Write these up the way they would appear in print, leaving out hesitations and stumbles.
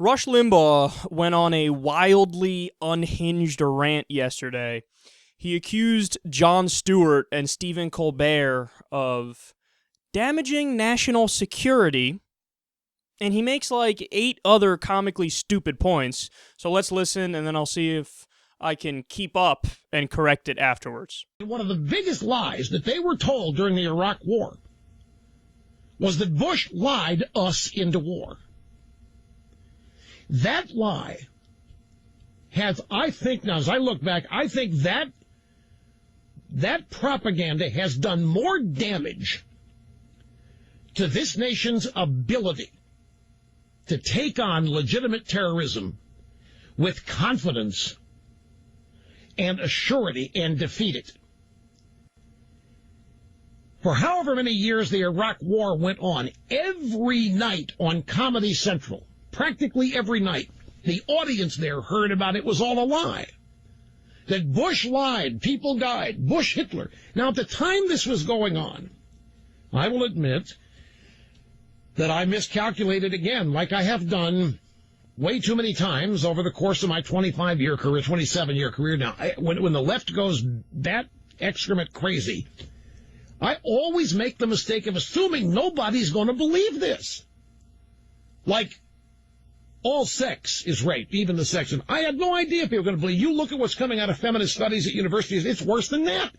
Rush Limbaugh went on a wildly unhinged rant yesterday. He accused Jon Stewart and Stephen Colbert of damaging national security, and he makes like 8 other comically stupid points. So let's listen, and then I'll see if I can keep up and correct it afterwards. One of the biggest lies that they were told during the Iraq War was that Bush lied us into war. That lie has, I think now, as I look back, I think that propaganda has done more damage to this nation's ability to take on legitimate terrorism with confidence and assurity and defeat it. For however many years the Iraq War went on, every night on Comedy Central, practically every night, the audience there heard about it was all a lie. That Bush lied, people died, Bush, Hitler. Now, at the time this was going on, I will admit that I miscalculated again, like I have done way too many times over the course of my 25-year career, 27-year career now. When the left goes that excrement crazy, I always make the mistake of assuming nobody's going to believe this. Like, all sex is rape, even the sex. And I had no idea people were going to believe. You look at what's coming out of feminist studies at universities, it's worse than that.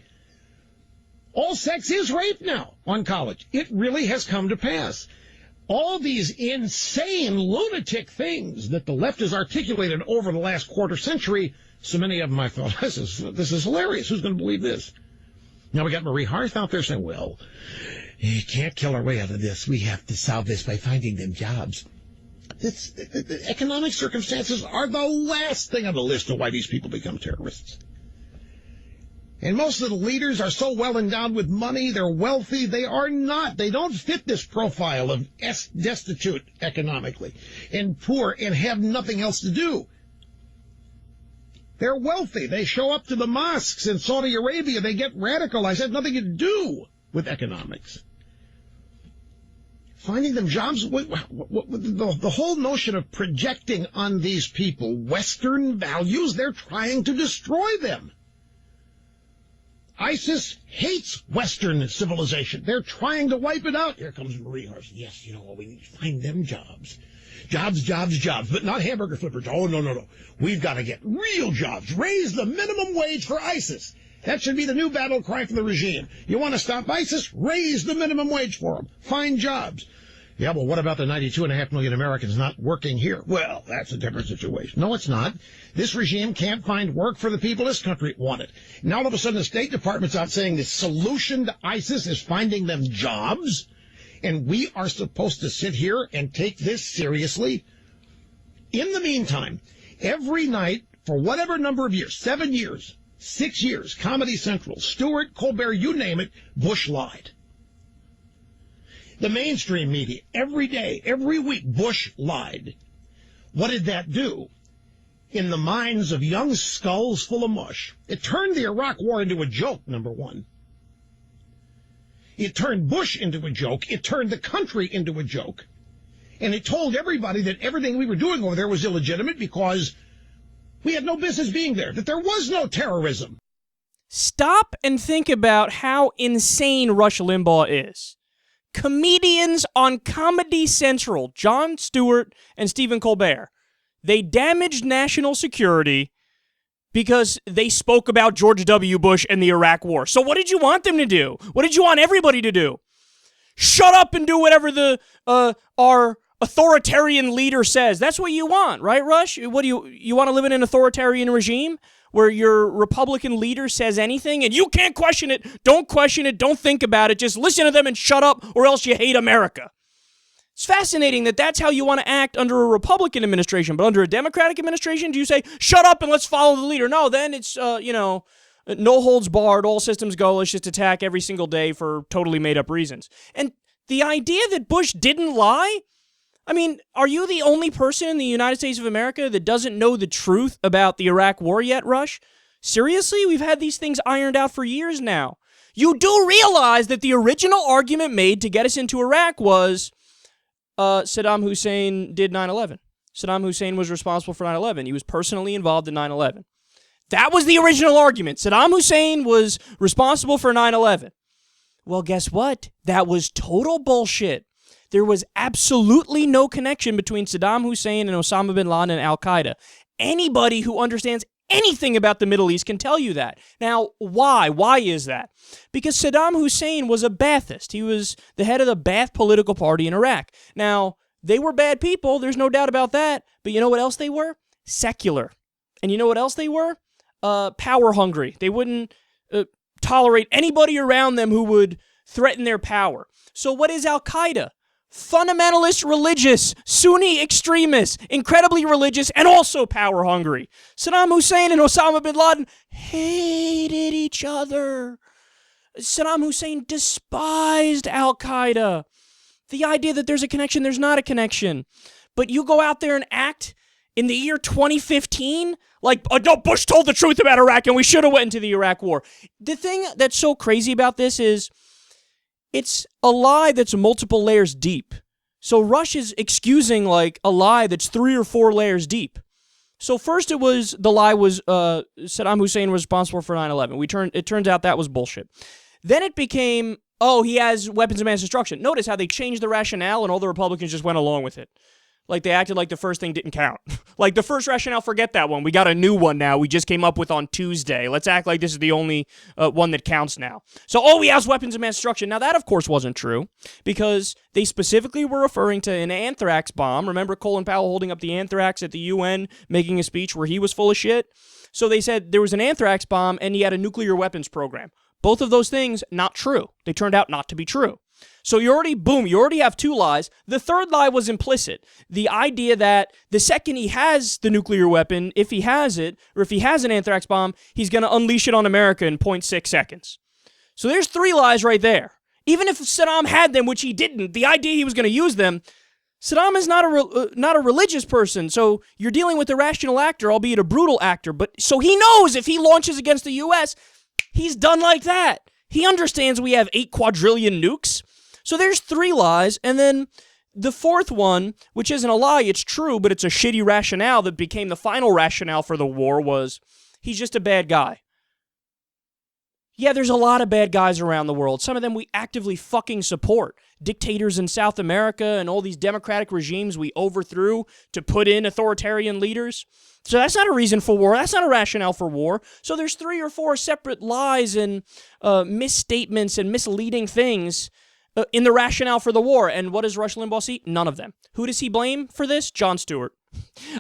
All sex is rape now on college. It really has come to pass. All these insane, lunatic things that the left has articulated over the last quarter century, so many of them I thought, this is hilarious. Who's going to believe this? Now we got Marie Harth out there saying, well, you can't kill our way out of this. We have to solve this by finding them jobs. The economic circumstances are the last thing on the list of why these people become terrorists. And most of the leaders are so well endowed with money, they're wealthy. They are not. They don't fit this profile of destitute economically and poor and have nothing else to do. They're wealthy. They show up to the mosques in Saudi Arabia. They get radicalized. It has nothing to do with economics. Finding them jobs, the whole notion of projecting on these people Western values, they're trying to destroy them. ISIS hates Western civilization. They're trying to wipe it out. Here comes Marie Harth. Yes, we need to find them jobs. Jobs, but not hamburger flippers. Oh, no. We've got to get real jobs. Raise the minimum wage for ISIS. That should be the new battle cry for the regime. You want to stop ISIS? Raise the minimum wage for them. Find jobs. Yeah, well, what about the 92.5 million Americans not working here? Well, that's a different situation. No, it's not. This regime can't find work for the people this country want it. Now, all of a sudden, the State Department's out saying the solution to ISIS is finding them jobs, and we are supposed to sit here and take this seriously? In the meantime, every night, for whatever number of years, 7 years, 6 years, Comedy Central, Stewart, Colbert, you name it, Bush lied. The mainstream media, every day, every week, Bush lied. What did that do? In the minds of young skulls full of mush, it turned the Iraq War into a joke, number one. It turned Bush into a joke. It turned the country into a joke. And it told everybody that everything we were doing over there was illegitimate because we had no business being there, that there was no terrorism. Stop and think about how insane Rush Limbaugh is. Comedians on Comedy Central, Jon Stewart and Stephen Colbert, they damaged national security because they spoke about George W. Bush and the Iraq War. So what did you want them to do? What did you want everybody to do? Shut up and do whatever our authoritarian leader says. That's what you want, right, Rush? What do you want to live in an authoritarian regime where your Republican leader says anything and you can't question it, don't think about it, just listen to them and shut up or else you hate America. It's fascinating that that's how you want to act under a Republican administration, but under a Democratic administration, do you say, shut up and let's follow the leader? No, then it's, no holds barred, all systems go, let's just attack every single day for totally made up reasons. And the idea that Bush didn't lie, I mean, are you the only person in the United States of America that doesn't know the truth about the Iraq War yet, Rush? Seriously? We've had these things ironed out for years now. You do realize that the original argument made to get us into Iraq was Saddam Hussein did 9/11. Saddam Hussein was responsible for 9/11. He was personally involved in 9/11. That was the original argument. Saddam Hussein was responsible for 9/11. Well, guess what? That was total bullshit. There was absolutely no connection between Saddam Hussein and Osama bin Laden and Al-Qaeda. Anybody who understands anything about the Middle East can tell you that. Now, why? Why is that? Because Saddam Hussein was a Ba'athist. He was the head of the Ba'ath political party in Iraq. Now, they were bad people. There's no doubt about that. But you know what else they were? Secular. And you know what else they were? Power hungry. They wouldn't tolerate anybody around them who would threaten their power. So what is Al-Qaeda? Fundamentalist religious, Sunni extremists, incredibly religious, and also power hungry. Saddam Hussein and Osama bin Laden hated each other. Saddam Hussein despised Al-Qaeda. The idea that there's a connection, there's not a connection. But you go out there and act in the year 2015 like, oh, no, Bush told the truth about Iraq and we should have went into the Iraq war. The thing that's so crazy about this is it's a lie that's multiple layers deep. So Rush is excusing like a lie that's 3 or 4 layers deep. So first the lie was Saddam Hussein was responsible for 9/11. It turns out that was bullshit. Then it became, oh, he has weapons of mass destruction. Notice how they changed the rationale and all the Republicans just went along with it. Like they acted like the first thing didn't count. Like the first rationale, forget that one. We got a new one now we just came up with on Tuesday. Let's act like this is the only one that counts now. So, oh, he has weapons of mass destruction. Now that, of course, wasn't true because they specifically were referring to an anthrax bomb. Remember Colin Powell holding up the anthrax at the UN, making a speech where he was full of shit? So they said there was an anthrax bomb and he had a nuclear weapons program. Both of those things, not true. They turned out not to be true. So you already have 2 lies. The third lie was implicit. The idea that the second he has the nuclear weapon, if he has it, or if he has an anthrax bomb, he's going to unleash it on America in 0.6 seconds. So there's 3 lies right there. Even if Saddam had them, which he didn't, the idea he was going to use them, Saddam is not a religious person, so you're dealing with a rational actor, albeit a brutal actor. But so he knows if he launches against the U.S., he's done like that. He understands we have 8 quadrillion nukes. So there's 3 lies, and then the 4th one, which isn't a lie, it's true, but it's a shitty rationale that became the final rationale for the war, was he's just a bad guy. Yeah, there's a lot of bad guys around the world. Some of them we actively fucking support. Dictators in South America and all these democratic regimes we overthrew to put in authoritarian leaders. So that's not a reason for war. That's not a rationale for war. So there's 3 or 4 separate lies and misstatements and misleading things in the rationale for the war. And what does Rush Limbaugh see? None of them. Who does he blame for this? Jon Stewart.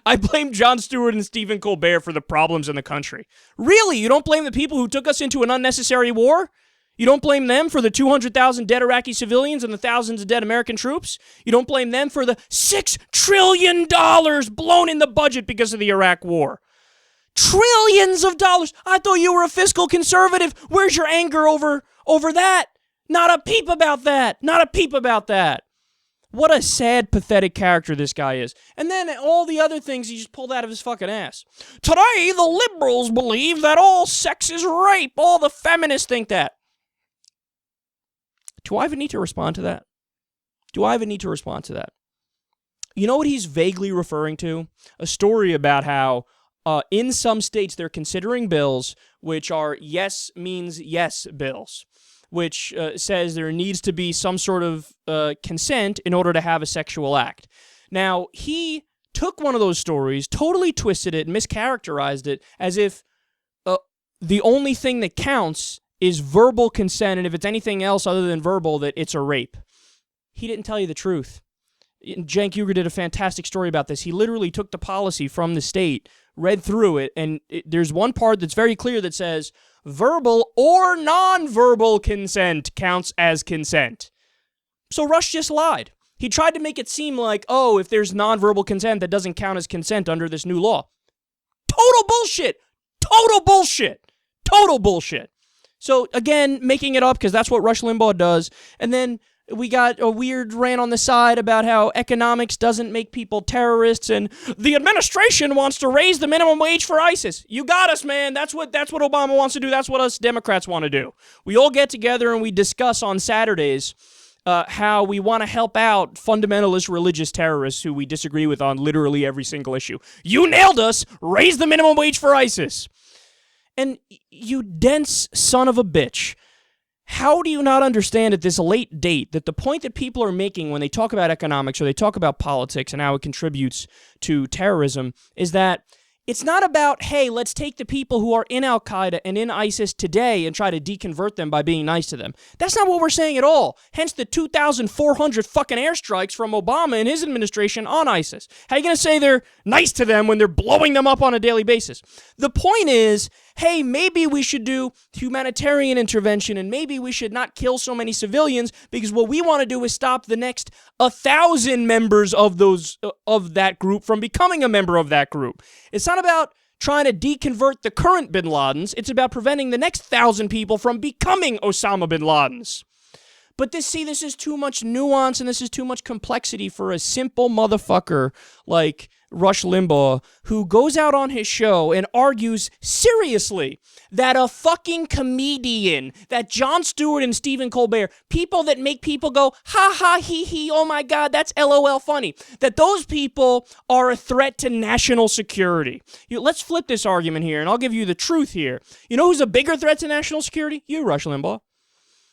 I blame Jon Stewart and Stephen Colbert for the problems in the country. Really? You don't blame the people who took us into an unnecessary war? You don't blame them for the 200,000 dead Iraqi civilians and the thousands of dead American troops? You don't blame them for the $6 trillion blown in the budget because of the Iraq war? Trillions of dollars. I thought you were a fiscal conservative. Where's your anger over that? Not a peep about that. Not a peep about that. What a sad, pathetic character this guy is. And then all the other things he just pulled out of his fucking ass. Today, the liberals believe that all sex is rape. All the feminists think that. Do I even need to respond to that? You know what he's vaguely referring to? A story about how in some states they're considering bills which are yes means yes bills, which says there needs to be some sort of consent in order to have a sexual act. Now, he took one of those stories, totally twisted it, mischaracterized it, as if the only thing that counts is verbal consent, and if it's anything else other than verbal, that it's a rape. He didn't tell you the truth. Cenk Uygur did a fantastic story about this. He literally took the policy from the state, read through it, and there's one part that's very clear that says, verbal or non-verbal consent counts as consent. So Rush just lied. He tried to make it seem like, oh, if there's non-verbal consent, that doesn't count as consent under this new law. Total bullshit. Total bullshit. Total bullshit. So, again, making it up because that's what Rush Limbaugh does. And then we got a weird rant on the side about how economics doesn't make people terrorists and the administration wants to raise the minimum wage for ISIS. You got us, man. That's what Obama wants to do. That's what us Democrats want to do. We all get together and we discuss on Saturdays how we want to help out fundamentalist religious terrorists who we disagree with on literally every single issue. You nailed us! Raise the minimum wage for ISIS! And you dense son of a bitch, how do you not understand at this late date that the point that people are making when they talk about economics or they talk about politics and how it contributes to terrorism is that it's not about, hey, let's take the people who are in Al-Qaeda and in ISIS today and try to deconvert them by being nice to them. That's not what we're saying at all. Hence the 2,400 fucking airstrikes from Obama and his administration on ISIS. How are you going to say they're nice to them when they're blowing them up on a daily basis? The point is, hey, maybe we should do humanitarian intervention and maybe we should not kill so many civilians because what we want to do is stop the next 1,000 members of that group from becoming a member of that group. It's not about trying to deconvert the current bin Ladens. It's about preventing the next 1,000 people from becoming Osama bin Ladens. But this is too much nuance and this is too much complexity for a simple motherfucker like Rush Limbaugh, who goes out on his show and argues seriously that a fucking comedian, that Jon Stewart and Stephen Colbert, people that make people go, ha ha, he he, oh my God, that's LOL funny, that those people are a threat to national security. Let's flip this argument here, and I'll give you the truth here. You know who's a bigger threat to national security? You, Rush Limbaugh.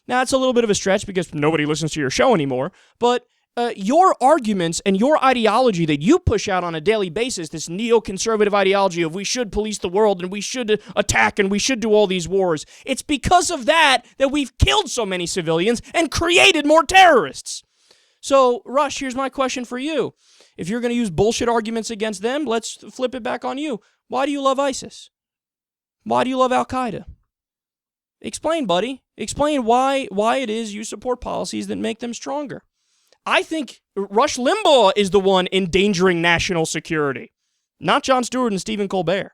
Now, it's a little bit of a stretch because nobody listens to your show anymore, but your arguments and your ideology that you push out on a daily basis, this neoconservative ideology of we should police the world and we should attack and we should do all these wars, it's because of that we've killed so many civilians and created more terrorists. So, Rush, here's my question for you. If you're going to use bullshit arguments against them, let's flip it back on you. Why do you love ISIS? Why do you love Al-Qaeda? Explain, buddy. Explain why it is you support policies that make them stronger. I think Rush Limbaugh is the one endangering national security, not Jon Stewart and Stephen Colbert.